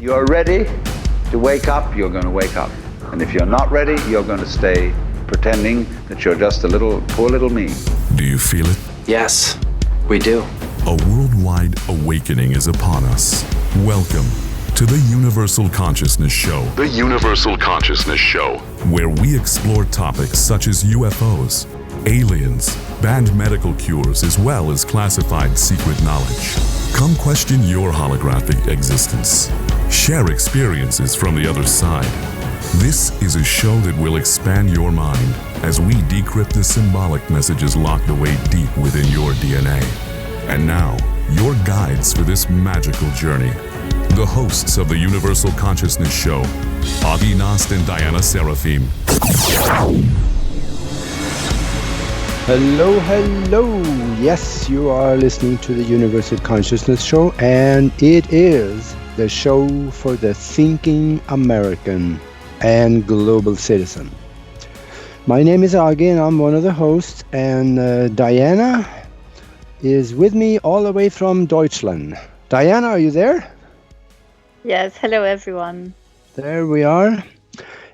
you're ready to wake up, you're going to wake up. And if you're not ready, you're going to stay pretending that you're just a poor little me. Do you feel it? Yes, we do. A worldwide awakening is upon us. Welcome to the Universal Consciousness Show. The Universal Consciousness Show, where we explore topics such as UFOs, aliens, banned medical cures, as well as classified secret knowledge. Come question your holographic existence. Share experiences from the other side. This is a show that will expand your mind as we decrypt the symbolic messages locked away deep within your DNA. And now, your guides for this magical journey. The hosts of the Universal Consciousness Show, Avi Nast and Diana Seraphim. Hello, hello. Yes, you are listening to the Universal Consciousness Show, and it is the show for the thinking American and global citizen. My name is Agi, and I'm one of the hosts, and Diana is with me all the way from Deutschland. Diana, are you there? Yes, hello everyone. There we are.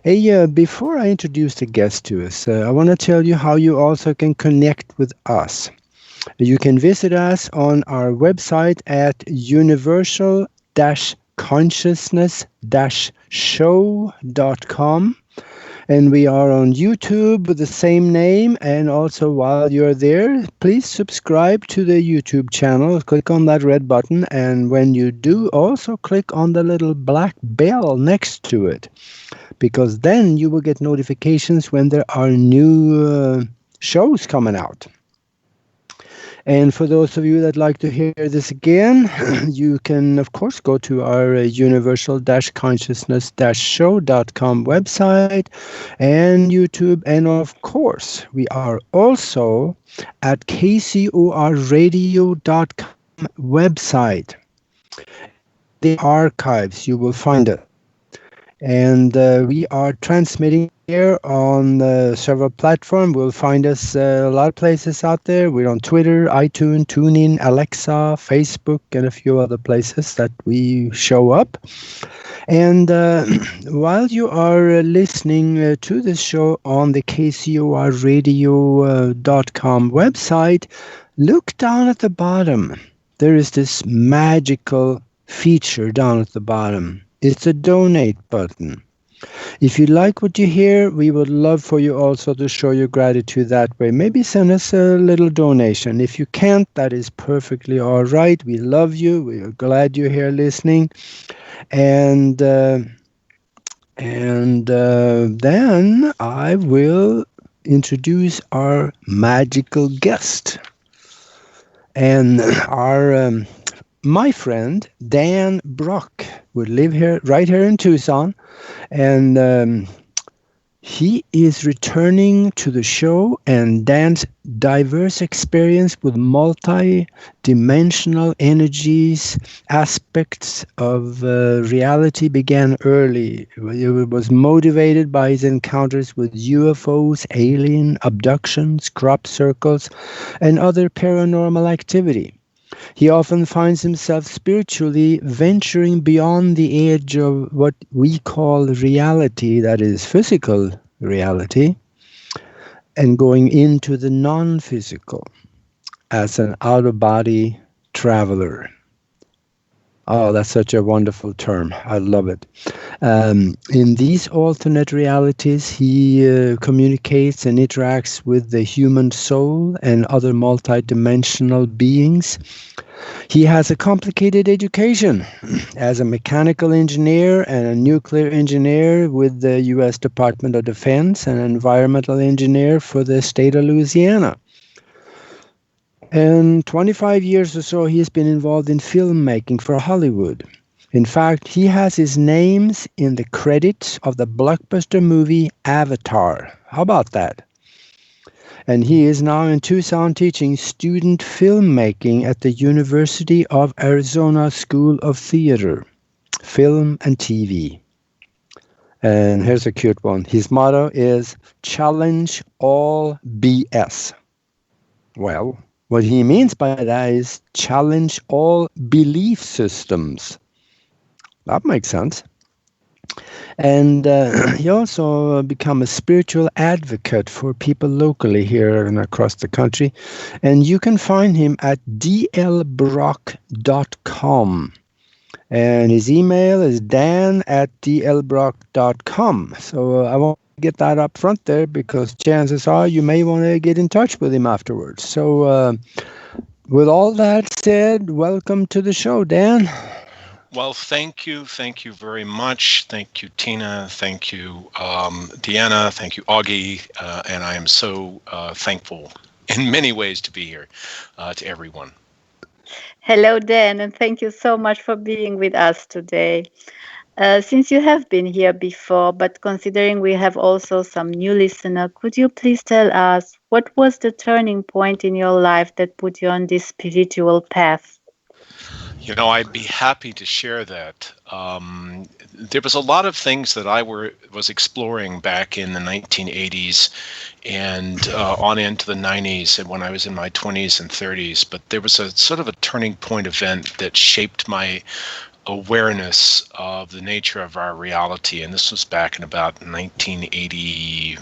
Hey, before I introduce the guest to us, I want to tell you how you also can connect with us. You can visit us on our website at universal-consciousness-show.com. And we are on YouTube with the same name. And also, while you're there, please subscribe to the YouTube channel. Click on that red button. And when you do, also click on the little black bell next to it, because then you will get notifications when there are new shows coming out. And for those of you that like to hear this again, you can, of course, go to our universal-consciousness-show.com website and YouTube. And, of course, we are also at kcorradio.com website. The archives, you will find it. And we are transmitting here on several platforms. We'll find us a lot of places out there. We're on Twitter, iTunes, TuneIn, Alexa, Facebook, and a few other places that we show up. And while you are listening to this show on the kcorradio.com website, look down at the bottom. There is this magical feature down at the bottom. It's a donate button. If you like what you hear, we would love for you also to show your gratitude that way. Maybe send us a little donation. If you can't, that is perfectly all right. We love you. We are glad you're here listening. And then I will introduce our magical guest. And my friend Dan Brock would live here, right here in Tucson, and he is returning to the show. And Dan's diverse experience with multi-dimensional energies, aspects of reality began early. It was motivated by his encounters with UFOs, alien abductions, crop circles, and other paranormal activity. He often finds himself spiritually venturing beyond the edge of what we call reality, that is physical reality, and going into the non-physical as an out-of-body traveler. Oh, that's such a wonderful term. I love it. In these alternate realities, he communicates and interacts with the human soul and other multidimensional beings. He has a complicated education as a mechanical engineer and a nuclear engineer with the U.S. Department of Defense and an environmental engineer for the state of Louisiana. And 25 years or so, he has been involved in filmmaking for Hollywood. In fact, he has his names in the credits of the blockbuster movie Avatar. How about that? And he is now in Tucson teaching student filmmaking at the University of Arizona School of Theater, Film and TV. And here's a cute one. His motto is, "Challenge all BS." Well, what he means by that is challenge all belief systems. That makes sense. And he also become a spiritual advocate for people locally here and across the country. And you can find him at dlbrock.com. And his email is dan@dlbrock.com. So I want to get that up front there because chances are you may want to get in touch with him afterwards. So with all that said, welcome to the show, Dan. Well, thank you. Thank you very much. Thank you, Tina. Thank you, Deanna. Thank you, Augie. And I am so thankful in many ways to be here to everyone. Hello, Dan, and thank you so much for being with us today. Since you have been here before, but considering we have also some new listener, could you please tell us what was the turning point in your life that put you on this spiritual path? You know, I'd be happy to share that. There was a lot of things that I was exploring back in the 1980s and on into the 90s and when I was in my 20s and 30s. But there was a sort of a turning point event that shaped my awareness of the nature of our reality. And this was back in about 1980,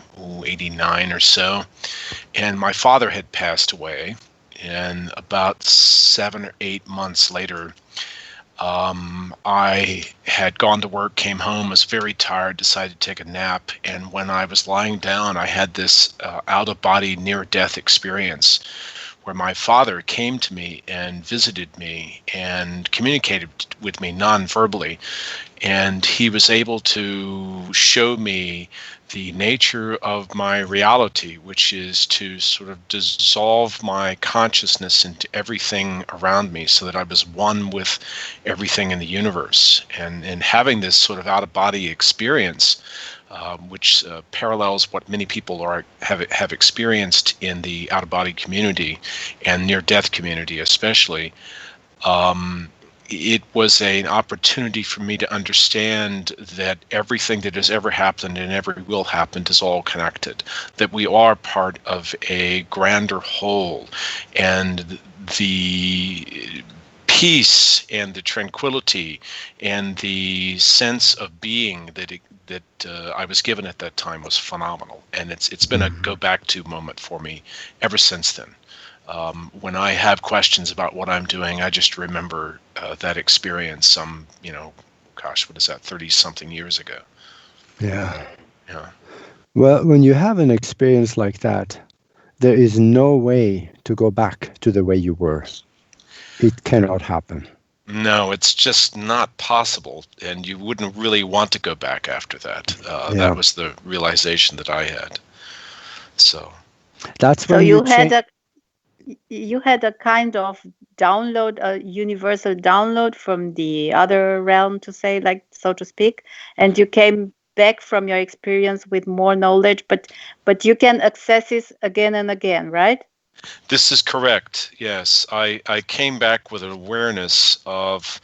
89 or so. And my father had passed away. And about 7 or 8 months later, I had gone to work, came home, was very tired, decided to take a nap. And when I was lying down, I had this out-of-body near-death experience where my father came to me and visited me and communicated with me non-verbally. And he was able to show me the nature of my reality, which is to sort of dissolve my consciousness into everything around me so that I was one with everything in the universe. And having this sort of out-of-body experience, which parallels what many people have experienced in the out-of-body community and near-death community especially, it was an opportunity for me to understand that everything that has ever happened and ever will happen is all connected, that we are part of a grander whole, and the peace and the tranquility and the sense of being that I was given at that time was phenomenal. And it's been a go back to moment for me ever since then. When I have questions about what I'm doing, I just remember that experience some, what is that, 30-something years ago. Yeah. Yeah. Well, when you have an experience like that, there is no way to go back to the way you were. It cannot happen. No, it's just not possible, and you wouldn't really want to go back after that. That was the realization that I had. So that's when you had a kind of download, a universal download from the other realm, to say, like, so to speak, and you came back from your experience with more knowledge, but you can access it again and again, right? This is correct. Yes, I came back with an awareness of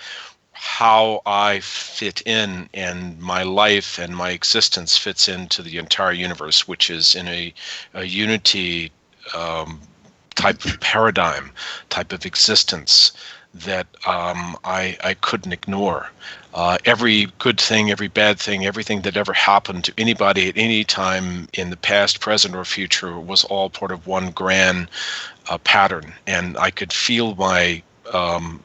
how I fit in, and my life and my existence fits into the entire universe, which is in a unity type of paradigm, type of existence that I couldn't ignore. Every good thing, every bad thing, everything that ever happened to anybody at any time in the past, present, or future was all part of one grand pattern. And I could feel my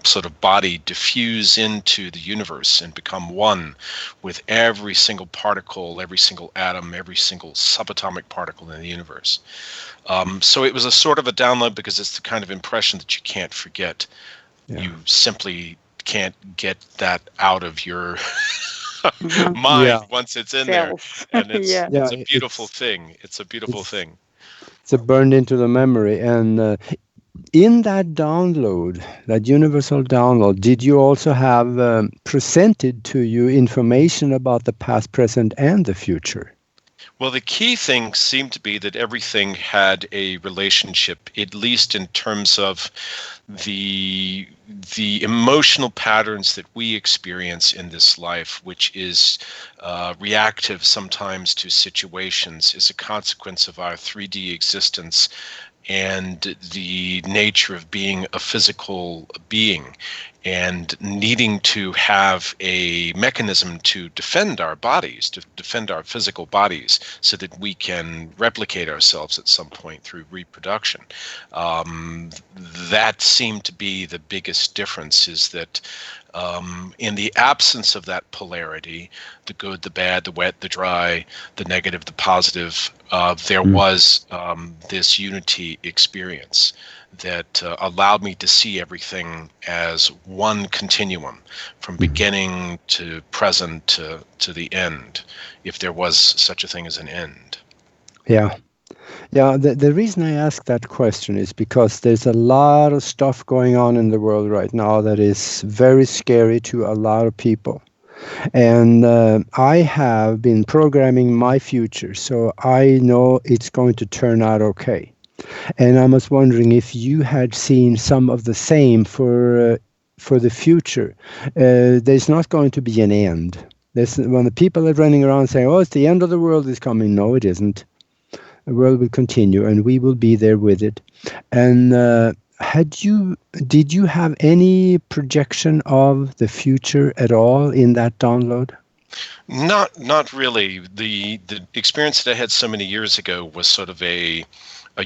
sort of body diffuse into the universe and become one with every single particle, every single atom, every single subatomic particle in the universe. So it was a sort of a download because it's the kind of impression that you can't forget. Yeah. You simply can't get that out of your mind once it's in there. And it's a beautiful thing. It's a beautiful thing. It's burned into the memory. And in that download, that universal download, did you also have presented to you information about the past, present, and the future? Well, the key thing seemed to be that everything had a relationship, at least in terms of the emotional patterns that we experience in this life, which is reactive sometimes to situations, is a consequence of our 3D existence and the nature of being a physical being. and needing to have a mechanism to defend our bodies, to defend our physical bodies, so that we can replicate ourselves at some point through reproduction. That seemed to be the biggest difference, is that in the absence of that polarity, the good, the bad, the wet, the dry, the negative, the positive, there was this unity experience that allowed me to see everything as one continuum, from beginning to present to the end, if there was such a thing as an end. Yeah. Yeah, the reason I ask that question is because there's a lot of stuff going on in the world right now that is very scary to a lot of people. And I have been programming my future, so I know it's going to turn out okay. And I was wondering if you had seen some of the same for the future. There's not going to be an end. When the people are running around saying, "Oh, it's the end of the world is coming," no, it isn't. The world will continue, and we will be there with it. And did you have any projection of the future at all in that download? Not really. The experience that I had so many years ago was sort of a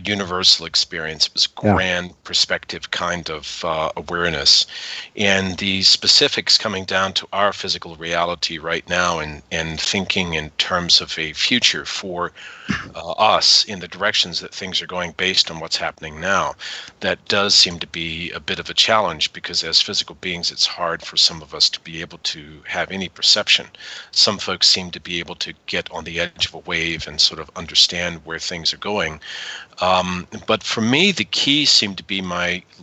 universal experience. It was grand perspective kind of awareness, and the specifics coming down to our physical reality right now, and thinking in terms of a future for us in the directions that things are going based on what's happening now. That does seem to be a bit of a challenge, because as physical beings, it's hard for some of us to be able to have any perception. Some folks seem to be able to get on the edge of a wave and sort of understand where things are going. But for me, the key seemed to be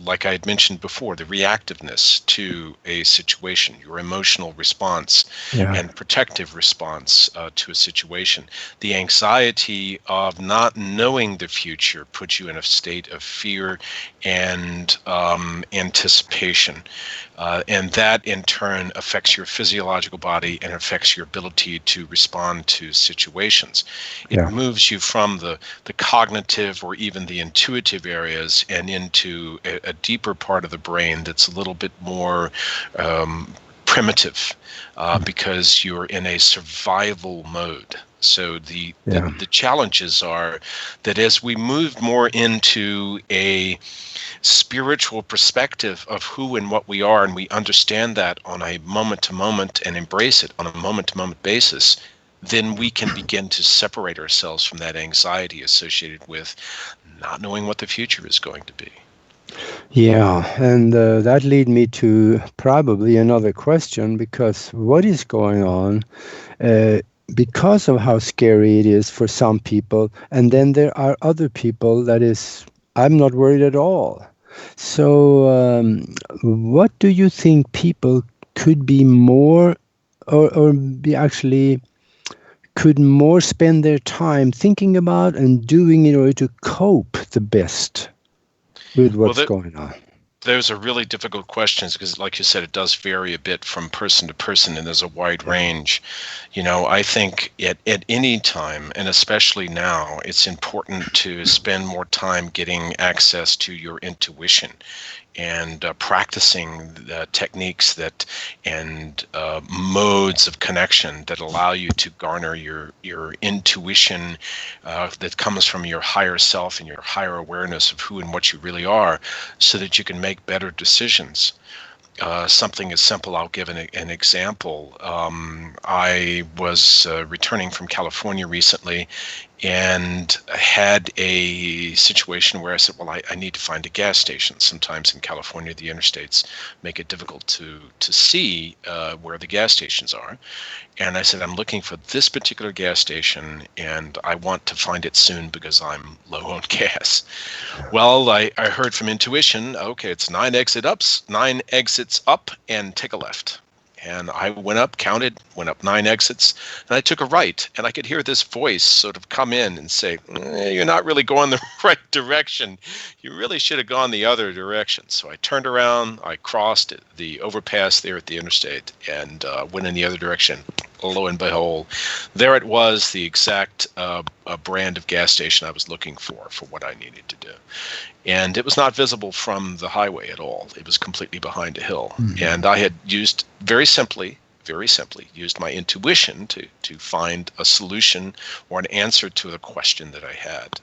like I had mentioned before, the reactiveness to a situation, your emotional response and protective response to a situation. The anxiety of not knowing the future puts you in a state of fear and anticipation. And that in turn affects your physiological body and affects your ability to respond to situations. It moves you from the cognitive or even the intuitive areas and into a deeper part of the brain that's a little bit more primitive, because you're in a survival mode. So the challenges are that as we move more into a spiritual perspective of who and what we are, and we understand that on a moment-to-moment and embrace it on a moment-to-moment basis, then we can begin to separate ourselves from that anxiety associated with not knowing what the future is going to be. Yeah, and that lead me to probably another question, because what is going on because of how scary it is for some people, and then there are other people that is, I'm not worried at all. So what do you think people could be more, or be actually could more spend their time thinking about and doing in order to cope the best with what's going on? Those are really difficult questions, because like you said, it does vary a bit from person to person, and there's a wide range. I think at any time, and especially now, it's important to spend more time getting access to your intuition and practicing the techniques and modes of connection that allow you to garner your intuition that comes from your higher self and your higher awareness of who and what you really are, so that you can make better decisions. Something as simple, I'll give an example. I was returning from California recently, and had a situation where I said, well, I need to find a gas station. Sometimes in California, the interstates make it difficult to see where the gas stations are. And I said, I'm looking for this particular gas station, and I want to find it soon because I'm low on gas. Well, I heard from intuition, okay, it's 9 exits up, and take a left. And I went up 9 exits, and I took a right, and I could hear this voice sort of come in and say, you're not really going the right direction. You really should have gone the other direction. So I turned around, I crossed the overpass there at the interstate, and went in the other direction. lo and behold, there it was, the exact brand of gas station I was looking for what I needed to do. And it was not visible from the highway at all. It was completely behind a hill. And I had used very simply used my intuition to find a solution or an answer to a question that I had.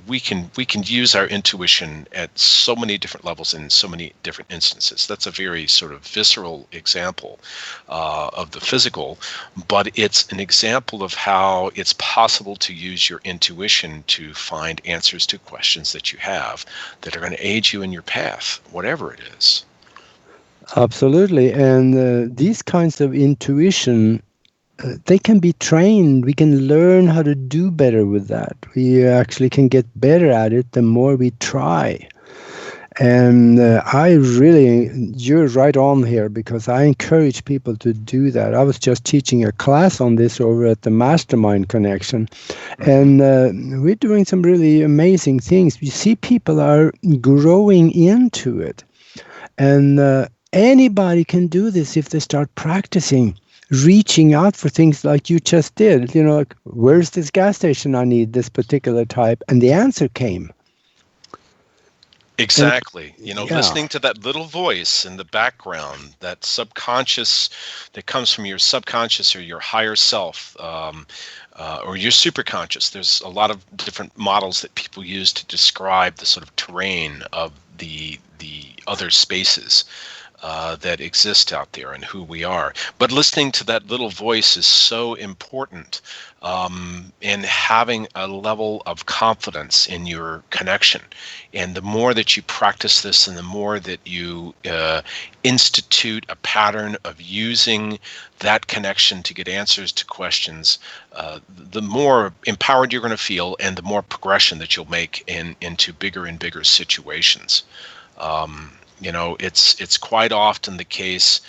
We can use our intuition at so many different levels in so many different instances. That's a very sort of visceral example of the physical, but it's an example of how it's possible to use your intuition to find answers to questions that you have that are going to aid you in your path, whatever it is. Absolutely. And these kinds of intuition, they can be trained. We can learn how to do better with that. We actually can get better at it the more we try. And you're right on here, because I encourage people to do that. I was just teaching a class on this over at the Mastermind Connection. And we're doing some really amazing things. We see people are growing into it. And anybody can do this if they start practicing, reaching out for things like you just did. Like, where's this gas station I need, this particular type? And the answer came. Exactly. Listening to that little voice in the background, that subconscious that comes from your subconscious or your higher self, or your superconscious. There's a lot of different models that people use to describe the sort of terrain of the other spaces that exist out there and who we are. But listening to that little voice is so important in having a level of confidence in your connection. And the more that you practice this and the more that you institute a pattern of using that connection to get answers to questions, the more empowered you're going to feel and the more progression that you'll make into bigger and bigger situations. It's quite often the case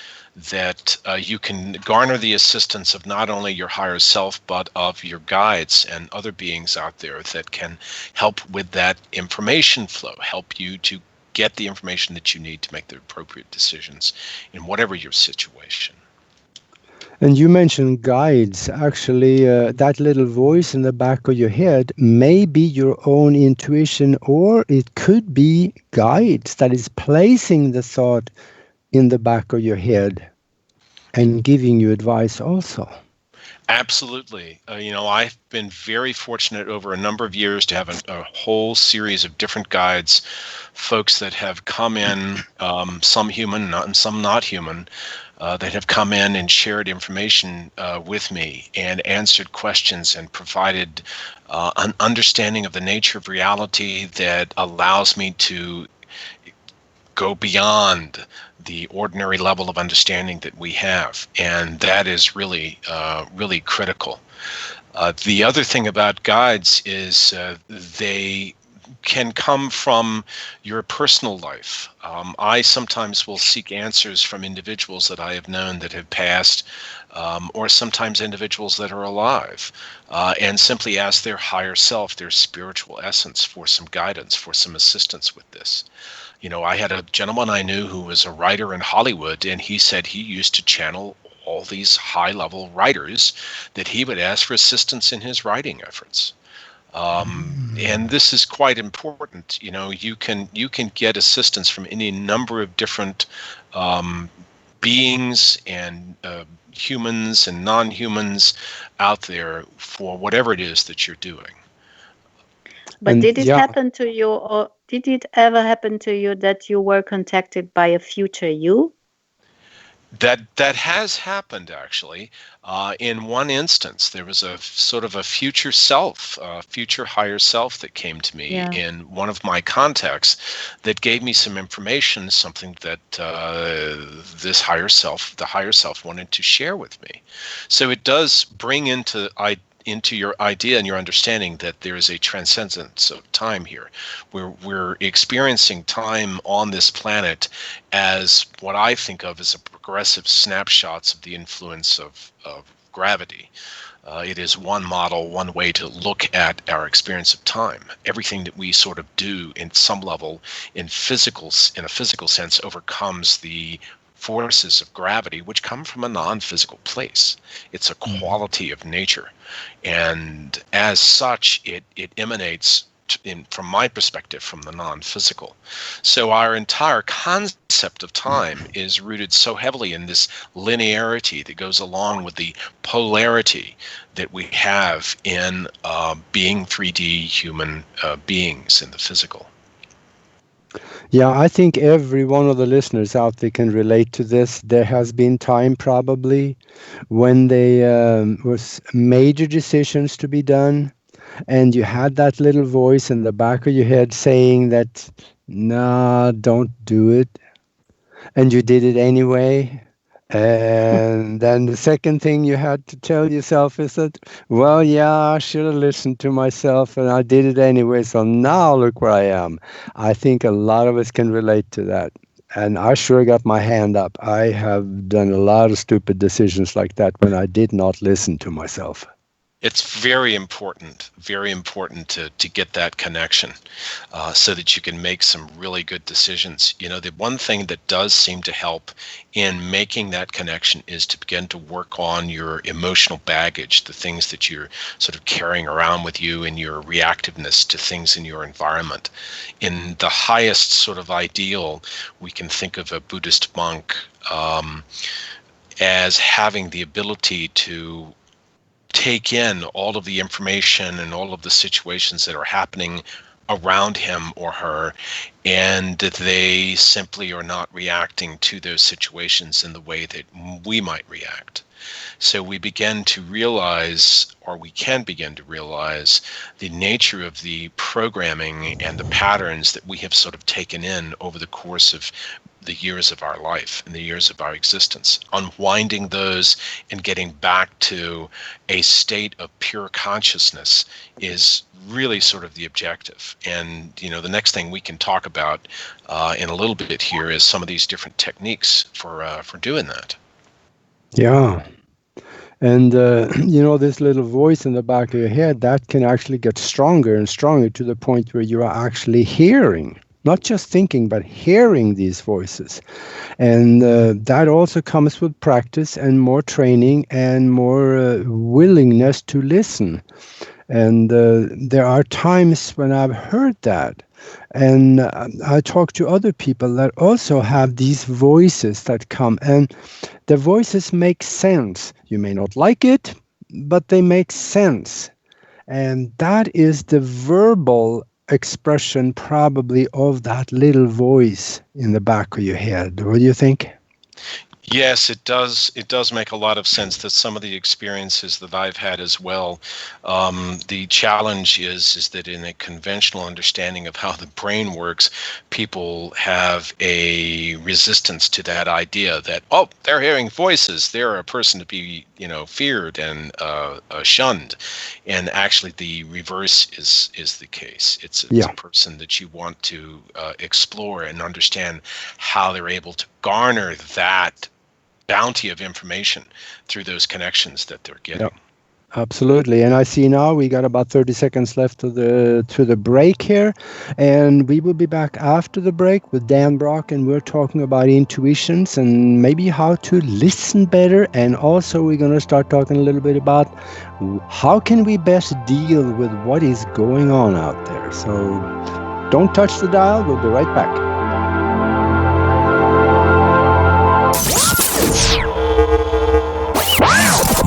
that you can garner the assistance of not only your higher self, but of your guides and other beings out there that can help with that information flow, help you to get the information that you need to make the appropriate decisions in whatever your situation. And you mentioned guides. Actually, that little voice in the back of your head may be your own intuition, or it could be guides that is placing the thought in the back of your head and giving you advice also. Absolutely. I've been very fortunate over a number of years to have a whole series of different guides, folks that have come in, some human, some not human, that have come in and shared information with me and answered questions and provided an understanding of the nature of reality that allows me to go beyond the ordinary level of understanding that we have. And that is really, really critical. The other thing about guides is they can come from your personal life. I sometimes will seek answers from individuals that I have known that have passed, or sometimes individuals that are alive, and simply ask their higher self, their spiritual essence, for some guidance, for some assistance with this. I had a gentleman I knew who was a writer in Hollywood, and he said he used to channel all these high-level writers that he would ask for assistance in his writing efforts. And this is quite important. You can get assistance from any number of different beings and humans and non-humans out there for whatever it is that you're doing. But did it happen to you, or did it ever happen to you that you were contacted by a future you? That has happened, actually. In one instance, there was a sort of a future self, future higher self that came to me in one of my contacts that gave me some information, something that the higher self wanted to share with me. So it does bring into your idea and your understanding that there is a transcendence of time here. We're experiencing time on this planet as what I think of as a progressive snapshots of the influence of gravity. It is one model, one way to look at our experience of time. Everything that we sort of do in some level in a physical sense overcomes the forces of gravity, which come from a non-physical place. It's a quality of nature. And as such, it emanates, from my perspective, from the non-physical. So our entire concept of time is rooted so heavily in this linearity that goes along with the polarity that we have in being 3D human beings in the physical. Yeah, I think every one of the listeners out there can relate to this. There has been time probably when there was major decisions to be done, and you had that little voice in the back of your head saying that, nah, don't do it. And you did it anyway. And then the second thing you had to tell yourself is that, well, yeah, I should have listened to myself and I did it anyway. So now look where I am. I think a lot of us can relate to that. And I sure got my hand up. I have done a lot of stupid decisions like that when I did not listen to myself. It's very important to get that connection so that you can make some really good decisions. You know, the one thing that does seem to help in making that connection is to begin to work on your emotional baggage, the things that you're sort of carrying around with you and your reactiveness to things in your environment. In the highest sort of ideal, we can think of a Buddhist monk as having the ability to take in all of the information and all of the situations that are happening around him or her, and that they simply are not reacting to those situations in the way that we might react. So we begin to realize, or we can begin to realize, the nature of the programming and the patterns that we have sort of taken in over the course of the years of our life and the years of our existence. Unwinding those and getting back to a state of pure consciousness is really sort of the objective. And, you know, the next thing we can talk about in a little bit here is some of these different techniques for doing that. Yeah. And, you know, this little voice in the back of your head, that can actually get stronger and stronger to the point where you are actually hearing, not just thinking, but hearing these voices. And that also comes with practice and more training and more willingness to listen. And there are times when I've heard that. And I talk to other people that also have these voices that come, and the voices make sense. You may not like it, but they make sense. And that is the verbal expression probably of that little voice in the back of your head. What do you think? Yes, it does. It does make a lot of sense that some of the experiences that I've had as well. The challenge is that in a conventional understanding of how the brain works, people have a resistance to that idea that, oh, they're hearing voices, they're a person to be, you know, feared and shunned. And actually, the reverse is the case. It's a person that you want to explore and understand how they're able to garner that bounty of information through those connections that they're getting. Yep. Absolutely. And I see now we got about 30 seconds left to the break here, and we will be back after the break with Dan Brock, and we're talking about intuitions and maybe how to listen better. And also we're going to start talking a little bit about how can we best deal with what is going on out there. So don't touch the dial. We'll be right back.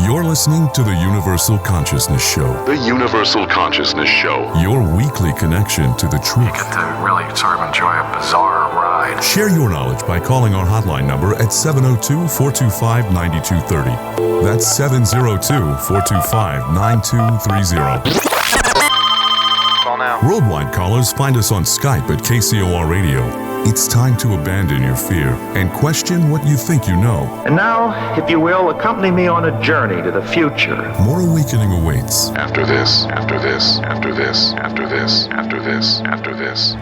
You're listening to the Universal Consciousness Show. The Universal Consciousness Show. Your weekly connection to the truth. You get to really sort of enjoy a bizarre ride. Share your knowledge by calling our hotline number at 702-425-9230. That's 702-425-9230. Call now. Worldwide callers find us on Skype at KCOR Radio. It's time to abandon your fear and question what you think you know. And now, if you will, accompany me on a journey to the future. More awakening awaits. After this, after this, after this, after this, after this, after this.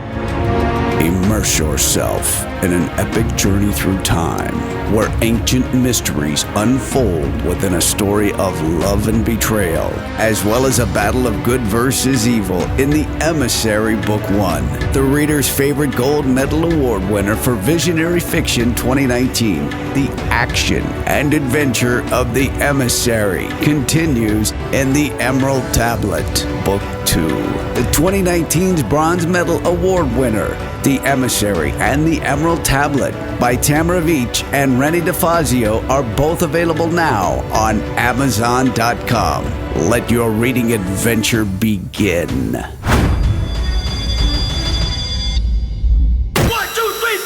Immerse yourself in an epic journey through time where ancient mysteries unfold within a story of love and betrayal, as well as a battle of good versus evil in The Emissary Book 1. The reader's favorite Gold Medal Award winner for Visionary Fiction 2019, the action and adventure of The Emissary continues in The Emerald Tablet, Book 2. The 2019's Bronze Medal Award winner, The Emissary and The Emerald Tablet by Tamara Veach and Rennie DeFazio are both available now on Amazon.com. Let your reading adventure begin. 1, 2, 3, 4!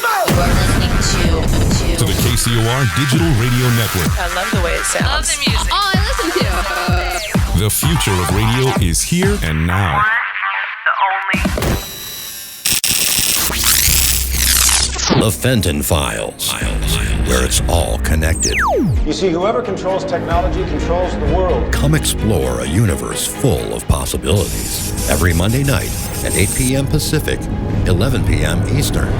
To the KCOR Digital Radio Network. I love the way it sounds. Love the music. Oh, I listen to it. The future of radio is here and now. The Fenton Files, where it's all connected. You see, whoever controls technology controls the world. Come explore a universe full of possibilities. Every Monday night at 8 p.m. Pacific, 11 p.m. Eastern.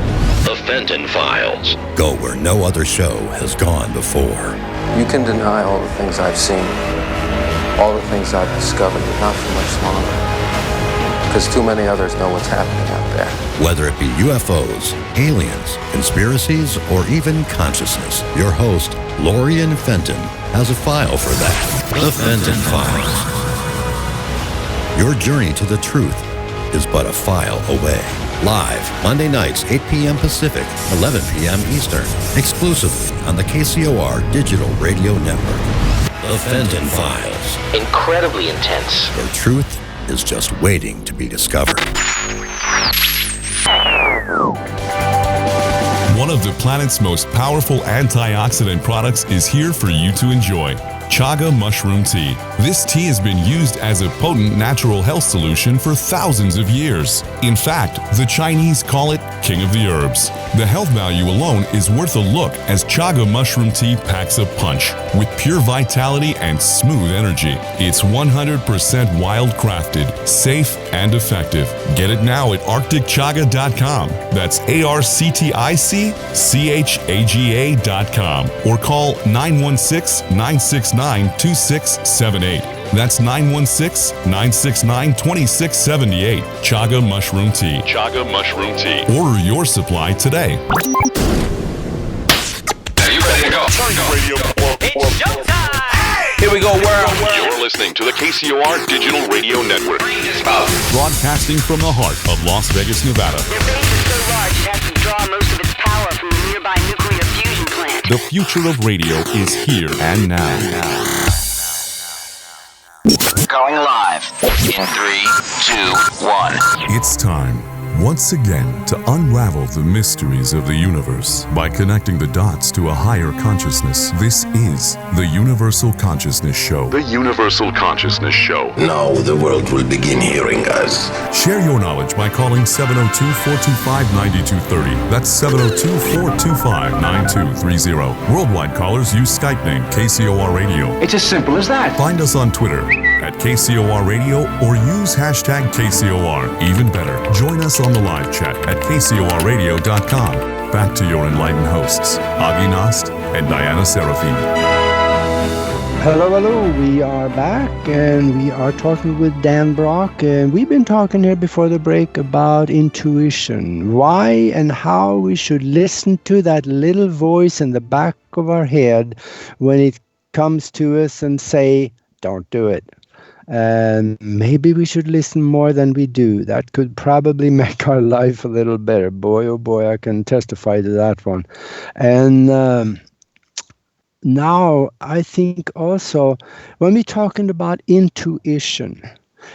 The Fenton Files. Go where no other show has gone before. You can deny all the things I've seen, all the things I've discovered, but not for much longer. Because too many others know what's happening out there. Whether it be UFOs, aliens, conspiracies, or even consciousness, your host, Lorian Fenton, has a file for that. The Fenton Files. Your journey to the truth is but a file away. Live, Monday nights, 8 p.m. Pacific, 11 p.m. Eastern. Exclusively on the KCOR Digital Radio Network. The Fenton Files. Incredibly intense. Where truth is just waiting to be discovered. One of the planet's most powerful antioxidant products is here for you to enjoy. Chaga mushroom tea. This tea has been used as a potent natural health solution for thousands of years. In fact, the Chinese call it king of the herbs. The health value alone is worth a look as Chaga mushroom tea packs a punch with pure vitality and smooth energy. It's 100% wild crafted, safe, and effective. Get it now at arcticchaga.com. That's ARCTICCHAGA.com or call 916-969-2678. That's 916-969-2678. Chaga Mushroom Tea. Chaga Mushroom Tea. Order your supply today. Are you ready to go? It's showtime! Here we go, world. You're listening to the KCOR Digital Radio Network. Broadcasting from the heart of Las Vegas, Nevada. Their base is so large it has to draw most of its power from the nearby nuclear fusion plant. The future of radio is here and now. Going live in 3, 2, 1. It's time, once again, to unravel the mysteries of the universe by connecting the dots to a higher consciousness. This is the Universal Consciousness Show. The Universal Consciousness Show. Now the world will begin hearing us. Share your knowledge by calling 702-425-9230. That's 702-425-9230. Worldwide callers use Skype name KCOR Radio. It's as simple as that. Find us on Twitter at KCOR Radio or use hashtag KCOR. Even better, join us on the live chat at KCORradio.com. Back to your enlightened hosts, Agi Nost and Diana Serafin. Hello, we are back and we are talking with Dan Brock, and we've been talking here before the break about intuition, why and how we should listen to that little voice in the back of our head when it comes to us and say, don't do it. And maybe we should listen more than we do. That could probably make our life a little better. Boy, oh boy, I can testify to that one. And now I think also when we're talking about intuition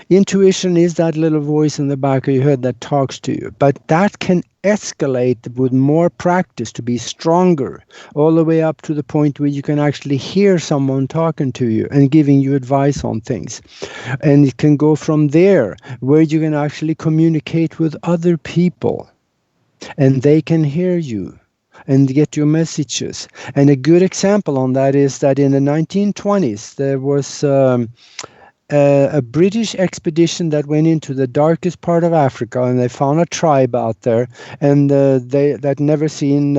is that little voice in the back of your head that talks to you. But that can escalate with more practice to be stronger, all the way up to the point where you can actually hear someone talking to you and giving you advice on things. And it can go from there where you can actually communicate with other people and they can hear you and get your messages. And a good example on that is that in the 1920s, there was a British expedition that went into the darkest part of Africa, and they found a tribe out there, and that never seen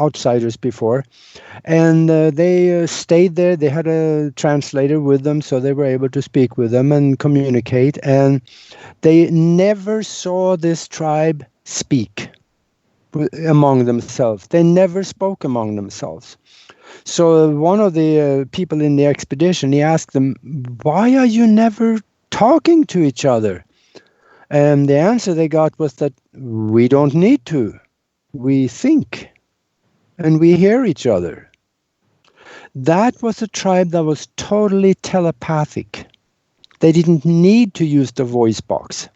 outsiders before, and they stayed there. They had a translator with them, so they were able to speak with them and communicate. And they never saw this tribe speak among themselves. They never spoke among themselves. So one of the people in the expedition, he asked them, "Why are you never talking to each other?" And the answer they got was that we don't need to. We think and we hear each other. That was a tribe that was totally telepathic. They didn't need to use the voice box.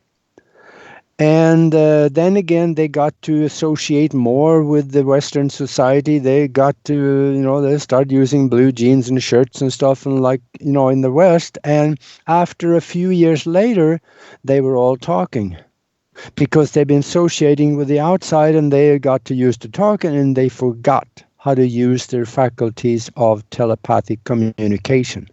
And then again, they got to associate more with the Western society. They got to, they start using blue jeans and shirts and stuff, and in the West. And after a few years later, they were all talking because they've been associating with the outside, and they got to use the talking, and they forgot how to use their faculties of telepathic communication.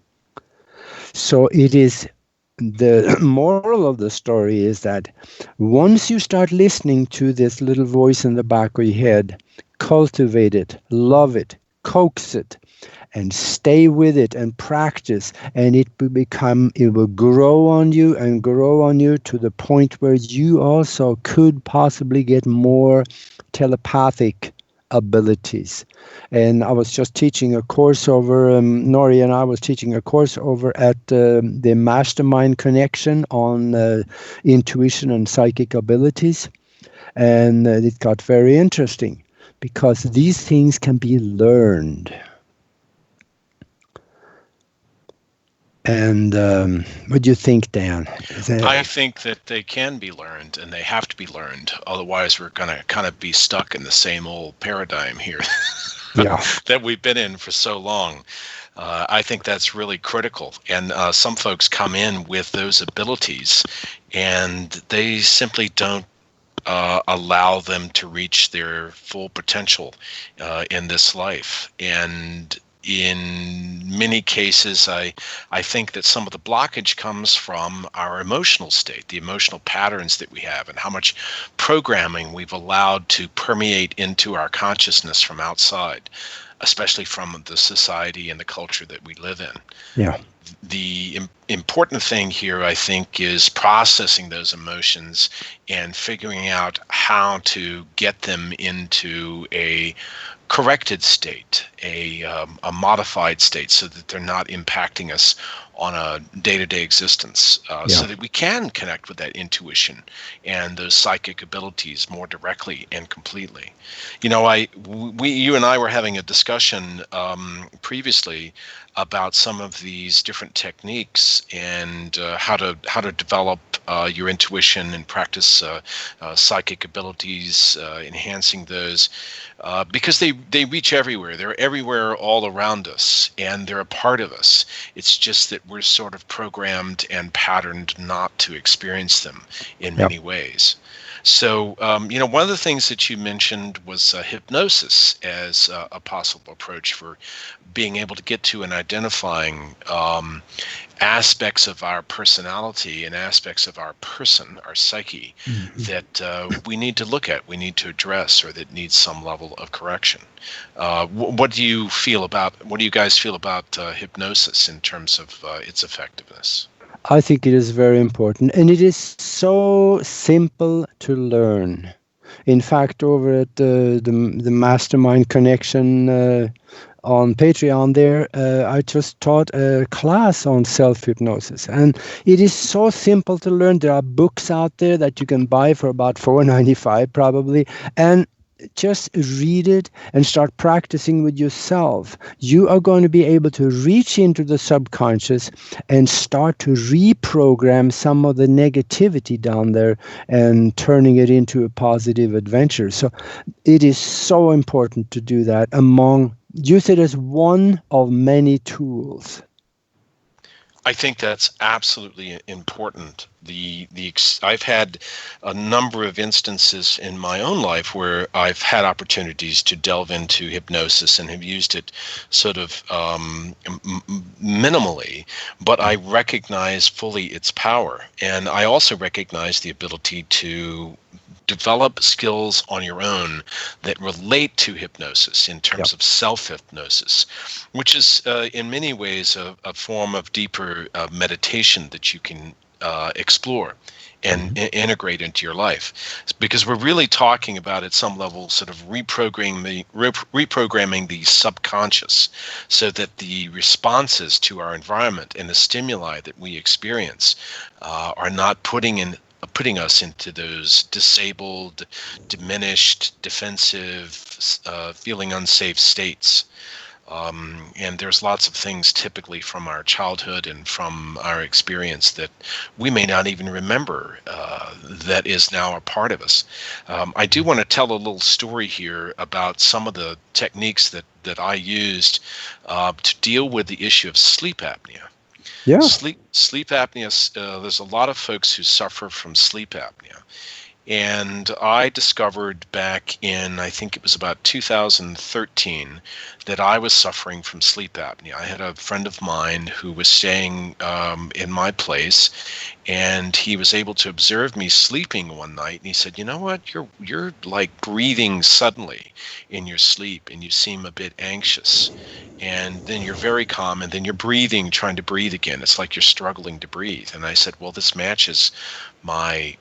So it is. The moral of the story is that once you start listening to this little voice in the back of your head, cultivate it, love it, coax it, and stay with it and practice, and it will grow on you and grow on you to the point where you also could possibly get more telepathic abilities. And I was just teaching a course over, Nori and I was teaching a course over at the Mastermind Connection on intuition and psychic abilities. And it got very interesting because these things can be learned. And what do you think, Dan? I think that they can be learned, and they have to be learned. Otherwise, we're going to kind of be stuck in the same old paradigm here that we've been in for so long. I think that's really critical. And some folks come in with those abilities, and they simply don't allow them to reach their full potential in this life. And in many cases, I think that some of the blockage comes from our emotional state, the emotional patterns that we have, and how much programming we've allowed to permeate into our consciousness from outside, especially from the society and the culture that we live in. Yeah. The important thing here, I think, is processing those emotions and figuring out how to get them into a corrected state, a modified state, so that they're not impacting us on a day-to-day existence, so that we can connect with that intuition and those psychic abilities more directly and completely. You and I were having a discussion previously about some of these different techniques and how to develop your intuition and practice psychic abilities, enhancing those, because they reach everywhere. They're everywhere all around us, and they're a part of us. It's just that we're sort of programmed and patterned not to experience them in many ways. So, one of the things that you mentioned was hypnosis as a possible approach for being able to get to and identifying aspects of our personality and aspects of our person, our psyche, that we need to look at, we need to address, or that needs some level of correction. What do you guys feel about hypnosis in terms of its effectiveness? I think it is very important, and it is so simple to learn. In fact, over at the Mastermind Connection on Patreon there, I just taught a class on self-hypnosis, and it is so simple to learn. There are books out there that you can buy for about $4.95 probably, and just read it and start practicing with yourself. You are going to be able to reach into the subconscious and start to reprogram some of the negativity down there and turning it into a positive adventure. So it is so important to do that. Use it as one of many tools. I think that's absolutely important. I've had a number of instances in my own life where I've had opportunities to delve into hypnosis and have used it sort of minimally, but I recognize fully its power. And I also recognize the ability to develop skills on your own that relate to hypnosis in terms of self-hypnosis, which is in many ways a form of deeper meditation that you can explore and integrate into your life. Because we're really talking about, at some level, sort of reprogramming the subconscious so that the responses to our environment and the stimuli that we experience are not putting us into those disabled, diminished, defensive, feeling unsafe states. And there's lots of things typically from our childhood and from our experience that we may not even remember that is now a part of us. I do want to tell a little story here about some of the techniques that I used to deal with the issue of sleep apnea. Yeah. Sleep apnea, there's a lot of folks who suffer from sleep apnea. And I discovered back in, I think it was about 2013, that I was suffering from sleep apnea. I had a friend of mine who was staying in my place, and he was able to observe me sleeping one night. And he said, "You know what? You're like breathing suddenly in your sleep, and you seem a bit anxious. And then you're very calm, and then you're breathing, trying to breathe again. It's like you're struggling to breathe." And I said, "Well, this matches my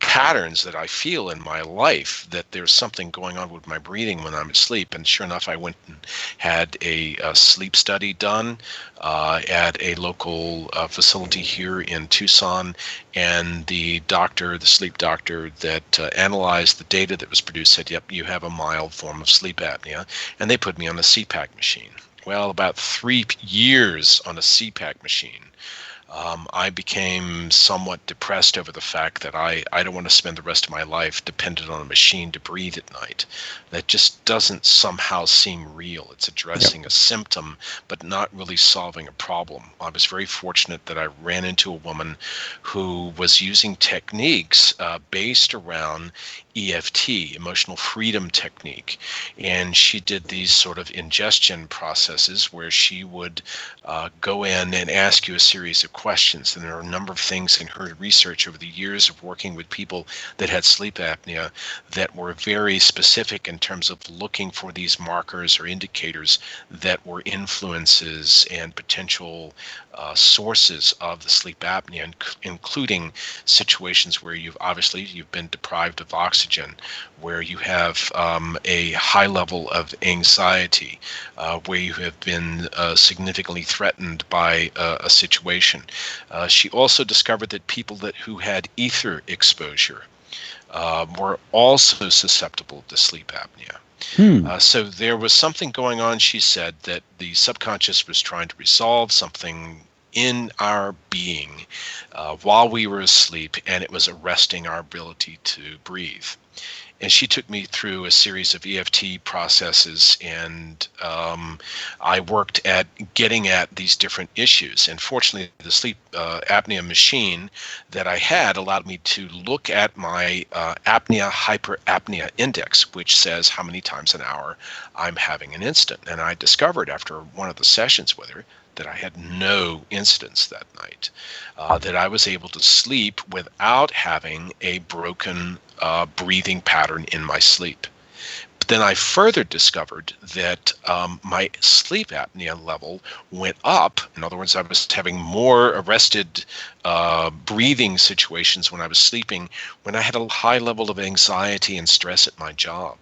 patterns that I feel in my life, that there's something going on with my breathing when I'm asleep." And sure enough, I went and had a sleep study done at a local facility here in Tucson. And the sleep doctor that analyzed the data that was produced said, "Yep, you have a mild form of sleep apnea." And they put me on a CPAP machine. Well, about 3 years on a CPAP machine, I became somewhat depressed over the fact that I don't want to spend the rest of my life dependent on a machine to breathe at night. That just doesn't somehow seem real. It's addressing a symptom, but not really solving a problem. I was very fortunate that I ran into a woman who was using techniques based around EFT, emotional freedom technique. And she did these sort of ingestion processes where she would go in and ask you a series of questions. And there are a number of things in her research over the years of working with people that had sleep apnea that were very specific in terms of looking for these markers or indicators that were influences and potential sources of the sleep apnea, including situations where you've been deprived of oxygen, where you have a high level of anxiety, where you have been significantly threatened by a situation. She also discovered that people who had ether exposure were also susceptible to sleep apnea. So there was something going on, she said, that the subconscious was trying to resolve something in our being while we were asleep, and it was arresting our ability to breathe. And she took me through a series of EFT processes, and I worked at getting at these different issues. And fortunately, the sleep apnea machine that I had allowed me to look at my apnea hyperapnea index, which says how many times an hour I'm having an instant. And I discovered after one of the sessions with her that I had no incidents that night, that I was able to sleep without having a broken breathing pattern in my sleep. But then I further discovered that my sleep apnea level went up. In other words, I was having more arrested breathing situations when I was sleeping, when I had a high level of anxiety and stress at my job.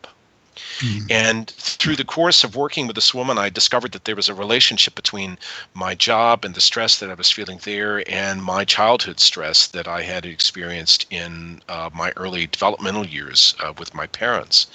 And through the course of working with this woman, I discovered that there was a relationship between my job and the stress that I was feeling there and my childhood stress that I had experienced in my early developmental years with my parents.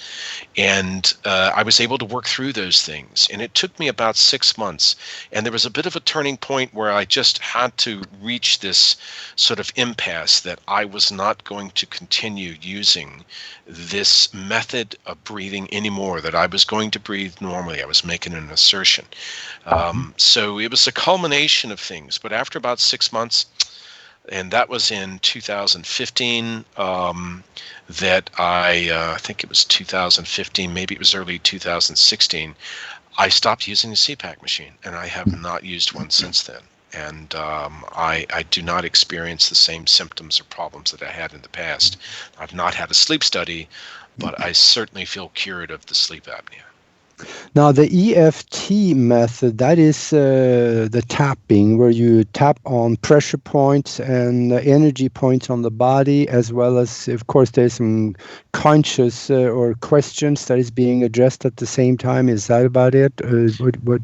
And I was able to work through those things. And it took me about 6 months. And there was a bit of a turning point where I just had to reach this sort of impasse that I was not going to continue using this method of breathing anymore, that I was going to breathe normally. I was making an assertion. So it was a culmination of things. But after about 6 months, and that was in 2015, that I think it was 2015, maybe it was early 2016, I stopped using the CPAP machine, and I have not used one since then. And I do not experience the same symptoms or problems that I had in the past. I've not had a sleep study, but I certainly feel cured of the sleep apnea. Now, the EFT method, that is the tapping, where you tap on pressure points and energy points on the body, as well as, of course, there's some conscious or questions that is being addressed at the same time. Is that about it? What?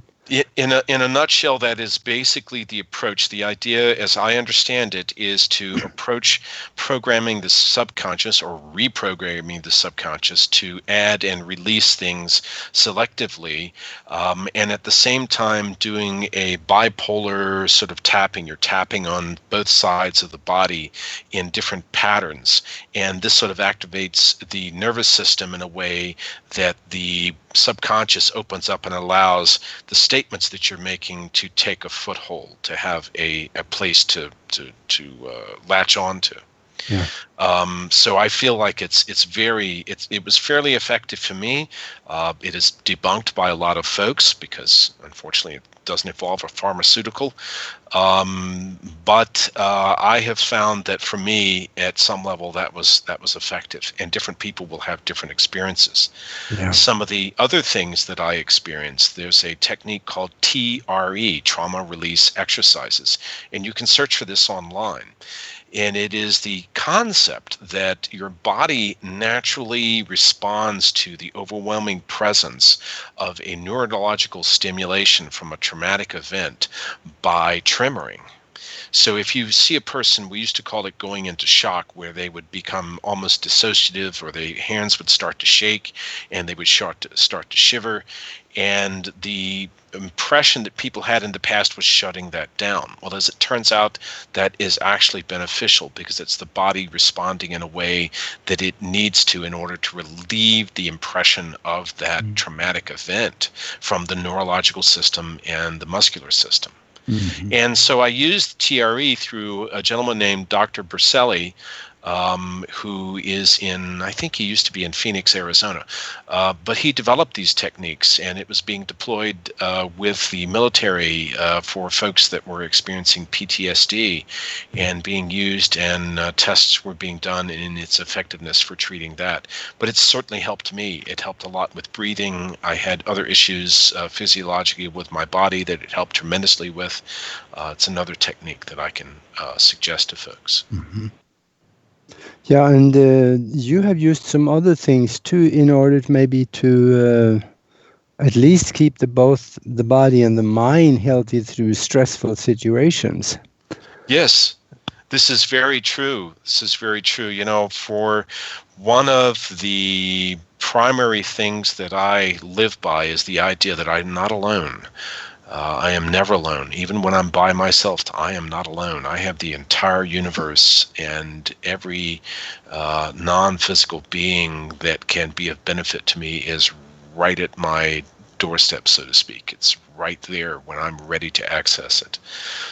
In a nutshell, that is basically the approach. The idea, as I understand it, is to approach programming the subconscious or reprogramming the subconscious to add and release things selectively, and at the same time doing a bipolar sort of tapping. You're tapping on both sides of the body in different patterns, and this sort of activates the nervous system in a way that the subconscious opens up and allows the statements that you're making to take a foothold, to have a place to latch on to. Yeah. So I feel like it was fairly effective for me. It is debunked by a lot of folks because unfortunately it doesn't involve a pharmaceutical. But I have found that for me, at some level, that was effective, and different people will have different experiences. Yeah. Some of the other things that I experienced, there's a technique called TRE, trauma release exercises, and you can search for this online. And it is the concept that your body naturally responds to the overwhelming presence of a neurological stimulation from a traumatic event by tremoring. So if you see a person, we used to call it going into shock, where they would become almost dissociative, or their hands would start to shake and they would start to shiver. And the impression that people had in the past was shutting that down. Well, as it turns out, that is actually beneficial because it's the body responding in a way that it needs to in order to relieve the impression of that traumatic event from the neurological system and the muscular system. Mm-hmm. And so I used TRE through a gentleman named Dr. Berselli, who is I think he used to be in Phoenix, Arizona, but he developed these techniques, and it was being deployed with the military for folks that were experiencing PTSD, and being used, and tests were being done in its effectiveness for treating that. But it certainly helped me. It helped a lot with breathing. I had other issues physiologically with my body that it helped tremendously with. It's another technique that I can suggest to folks. Mm-hmm. Yeah, and you have used some other things too in order to at least keep both the body and the mind healthy through stressful situations. Yes, this is very true. You know, for one of the primary things that I live by is the idea that I'm not alone. I am never alone. Even when I'm by myself, I am not alone. I have the entire universe and every non-physical being that can be of benefit to me is right at my doorstep, so to speak. It's right there when I'm ready to access it.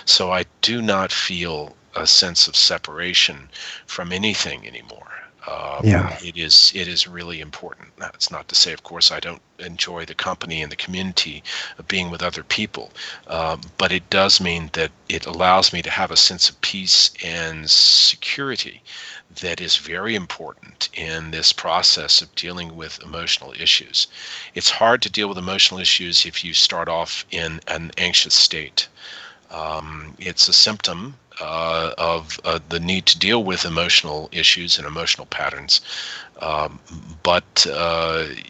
So I do not feel a sense of separation from anything anymore. It is really important. That's not to say, of course, I don't enjoy the company and the community of being with other people, but it does mean that it allows me to have a sense of peace and security that is very important in this process of dealing with emotional issues. It's hard to deal with emotional issues if you start off in an anxious state. It's a symptom of the need to deal with emotional issues and emotional patterns. But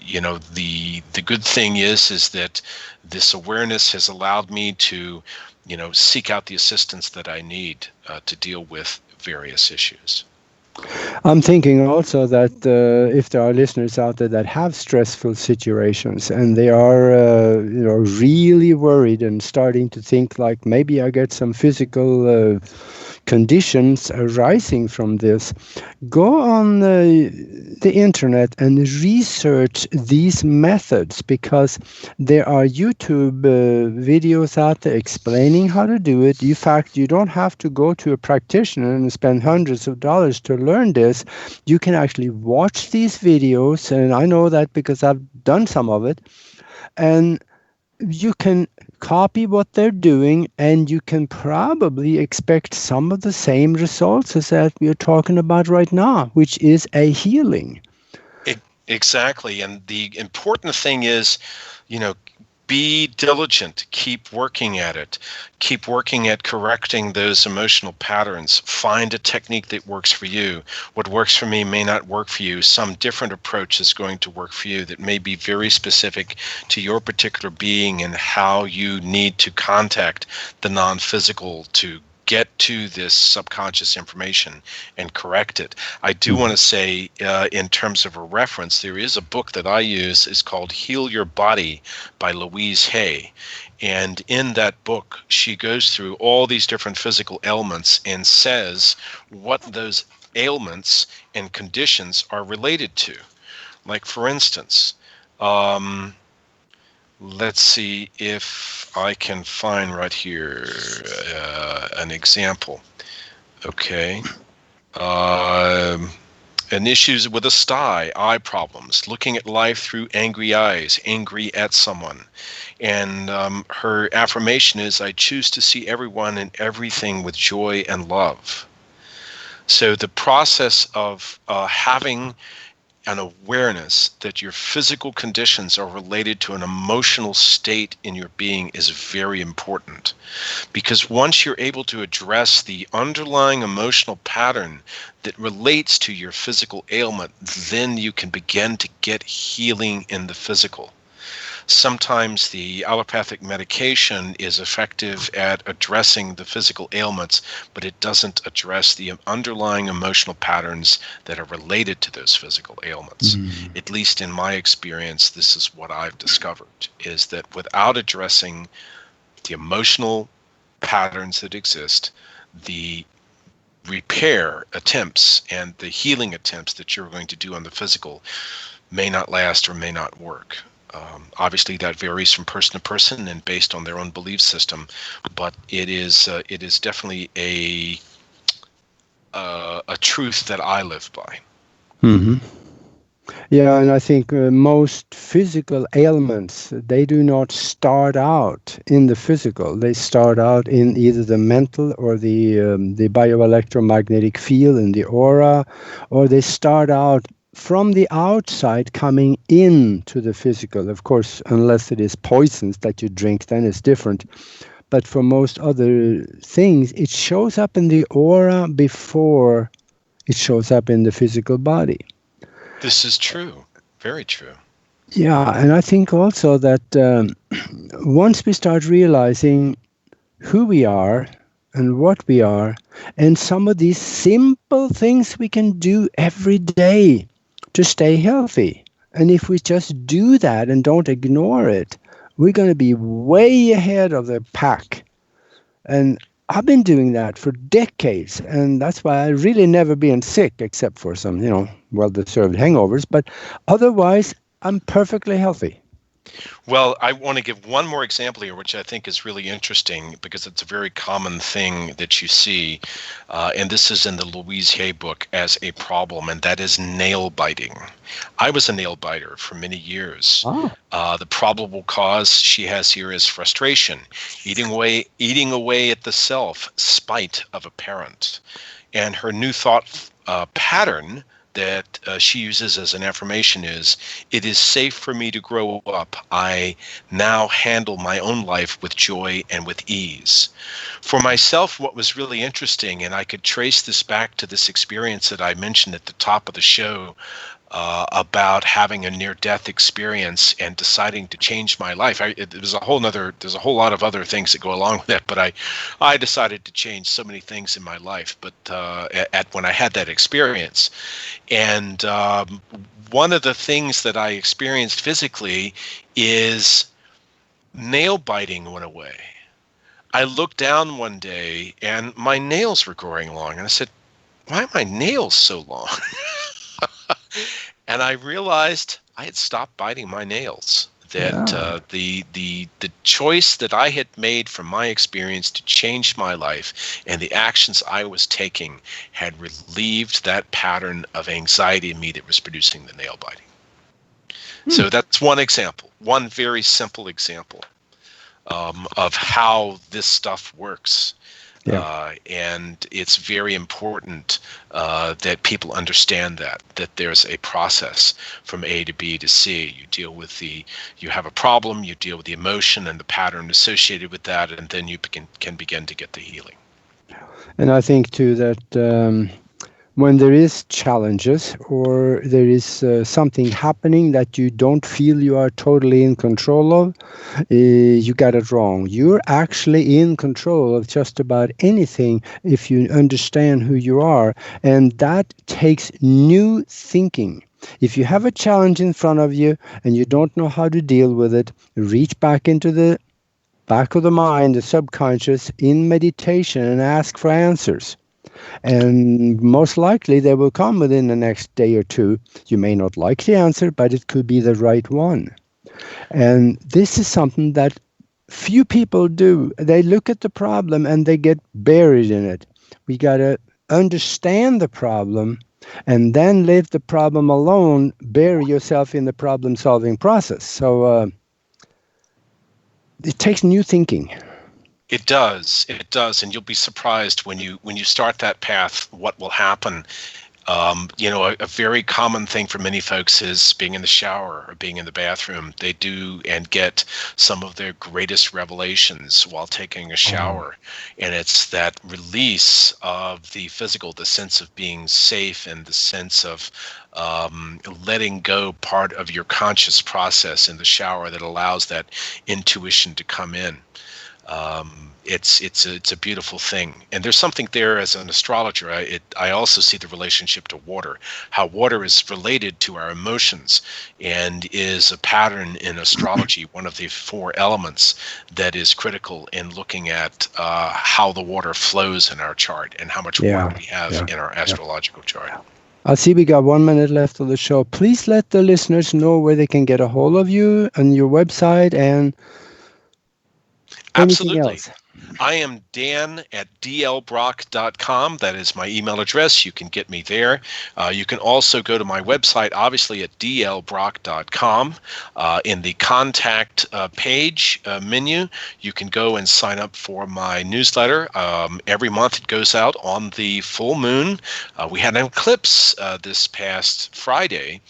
you know, the good thing is that this awareness has allowed me to, you know, seek out the assistance that I need to deal with various issues. I'm thinking also that if there are listeners out there that have stressful situations and they are really worried and starting to think like maybe I get some physical conditions arising from this, go on the internet and research these methods, because there are YouTube videos out there explaining how to do it. In fact, you don't have to go to a practitioner and spend hundreds of dollars to learn this. You can actually watch these videos, and I know that because I've done some of it, and you can copy what they're doing, and you can probably expect some of the same results as that we're talking about right now, which is a healing. Exactly. And the important thing is, be diligent, keep working at it, keep working at correcting those emotional patterns, find a technique that works for you. What works for me may not work for you. Some different approach is going to work for you that may be very specific to your particular being and how you need to contact the non-physical to get to this subconscious information and correct it. I do want to say, in terms of a reference, there is a book that I use. It's called Heal Your Body by Louise Hay. And in that book, she goes through all these different physical ailments and says what those ailments and conditions are related to. Like, for instance, let's see if I can find right here an example. Okay. And issues with a sty, eye problems, looking at life through angry eyes, angry at someone. And her affirmation is, I choose to see everyone and everything with joy and love. So the process of having an awareness that your physical conditions are related to an emotional state in your being is very important. Because once you're able to address the underlying emotional pattern that relates to your physical ailment, then you can begin to get healing in the physical. Sometimes the allopathic medication is effective at addressing the physical ailments, but it doesn't address the underlying emotional patterns that are related to those physical ailments. At least in my experience, this is what I've discovered, is that without addressing the emotional patterns that exist, the repair attempts and the healing attempts that you're going to do on the physical may not last or may not work. Obviously, that varies from person to person and based on their own belief system, but it is definitely a truth that I live by. Mm-hmm. Yeah, and I think most physical ailments, they do not start out in the physical. They start out in either the mental or the bioelectromagnetic field in the aura, or they start out from the outside coming into the physical. Of course, unless it is poisons that you drink, then it's different. But for most other things, it shows up in the aura before it shows up in the physical body. This is true. Very true. Yeah, and I think also that once we start realizing who we are and what we are, and some of these simple things we can do every day to stay healthy. And if we just do that and don't ignore it, we're going to be way ahead of the pack. And I've been doing that for decades, and that's why I really never been sick, except for some, well-deserved hangovers. But otherwise, I'm perfectly healthy. Well, I want to give one more example here, which I think is really interesting because it's a very common thing that you see. And this is in the Louise Hay book as a problem, and that is nail biting. I was a nail biter for many years. Oh. The probable cause she has here is frustration, eating away at the self, spite of a parent. And her new thought pattern that she uses as an affirmation is, it is safe for me to grow up. I now handle my own life with joy and with ease. For myself, what was really interesting, and I could trace this back to this experience that I mentioned at the top of the show, about having a near-death experience and deciding to change my life. There's a whole lot of other things that go along with that, but I decided to change so many things in my life. But when I had that experience, and one of the things that I experienced physically is nail biting went away. I looked down one day and my nails were growing long. And I said, why are my nails so long? And I realized I had stopped biting my nails. That the choice that I had made from my experience to change my life and the actions I was taking had relieved that pattern of anxiety in me that was producing the nail biting. So that's one example, one very simple example of how this stuff works. Yeah. And it's very important that people understand that there's a process from A to B to C. You deal with you have a problem, you deal with the emotion and the pattern associated with that, and then you can begin to get the healing. And I think too that when there is challenges or there is something happening that you don't feel you are totally in control of, you got it wrong. You're actually in control of just about anything if you understand who you are. And that takes new thinking. If you have a challenge in front of you and you don't know how to deal with it, reach back into the back of the mind, the subconscious, in meditation and ask for answers. And most likely they will come within the next day or two. You may not like the answer, but it could be the right one. And this is something that few people do. They look at the problem and they get buried in it. We got to understand the problem and then leave the problem alone. Bury yourself in the problem-solving process. So it takes new thinking. It does, and you'll be surprised when you start that path what will happen. A very common thing for many folks is being in the shower or being in the bathroom. They do and get some of their greatest revelations while taking a shower, and it's that release of the physical, the sense of being safe, and the sense of letting go part of your conscious process in the shower that allows that intuition to come in. It's a beautiful thing, and there's something there as an astrologer. I also see the relationship to water, how water is related to our emotions, and is a pattern in astrology, one of the 4 elements that is critical in looking at how the water flows in our chart and how much water we have in our astrological chart. I see we got 1 minute left of the show. Please let the listeners know where they can get a hold of you and your website and Absolutely. Else. I am Dan at dlbrock.com. That is my email address. You can get me there. You can also go to my website, obviously, at dlbrock.com. In the contact page menu, you can go and sign up for my newsletter. Every month it goes out on the full moon. We had an eclipse this past Friday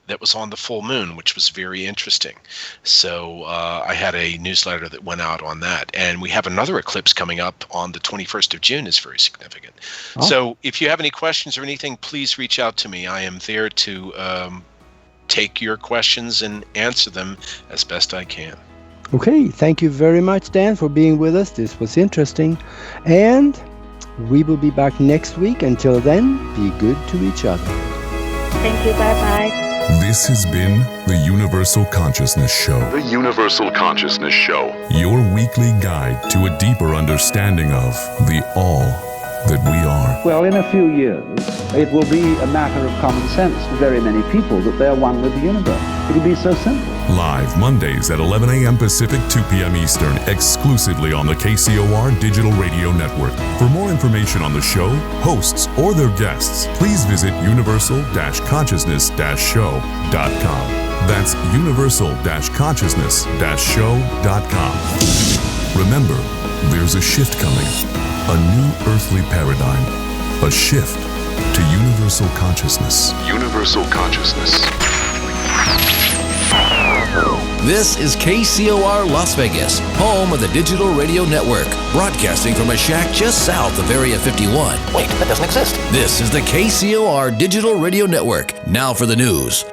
that was on the full moon, which was very interesting. So I had a newsletter that went out on that. And we have another eclipse coming up on the 21st of June is very significant. Oh. So if you have any questions or anything, please reach out to me. I am there to take your questions and answer them as best I can. Okay, thank you very much, Dan, for being with us. This was interesting. And we will be back next week. Until then, be good to each other. Thank you. Bye-bye. This has been the Universal Consciousness Show. The Universal Consciousness Show. Your weekly guide to a deeper understanding of the all that we are. Well, in a few years, it will be a matter of common sense to very many people that they're one with the universe. It'll be so simple. Live Mondays at 11 a.m. Pacific, 2 p.m. Eastern, exclusively on the KCOR Digital Radio Network. For more information on the show, hosts, or their guests, please visit universal-consciousness-show.com. That's universal-consciousness-show.com. Remember, there's a shift coming, a new earthly paradigm, a shift to universal consciousness. Universal consciousness. This is KCOR Las Vegas, home of the Digital Radio Network, broadcasting from a shack just south of Area 51. Wait, that doesn't exist. This is the KCOR Digital Radio Network. Now for the news.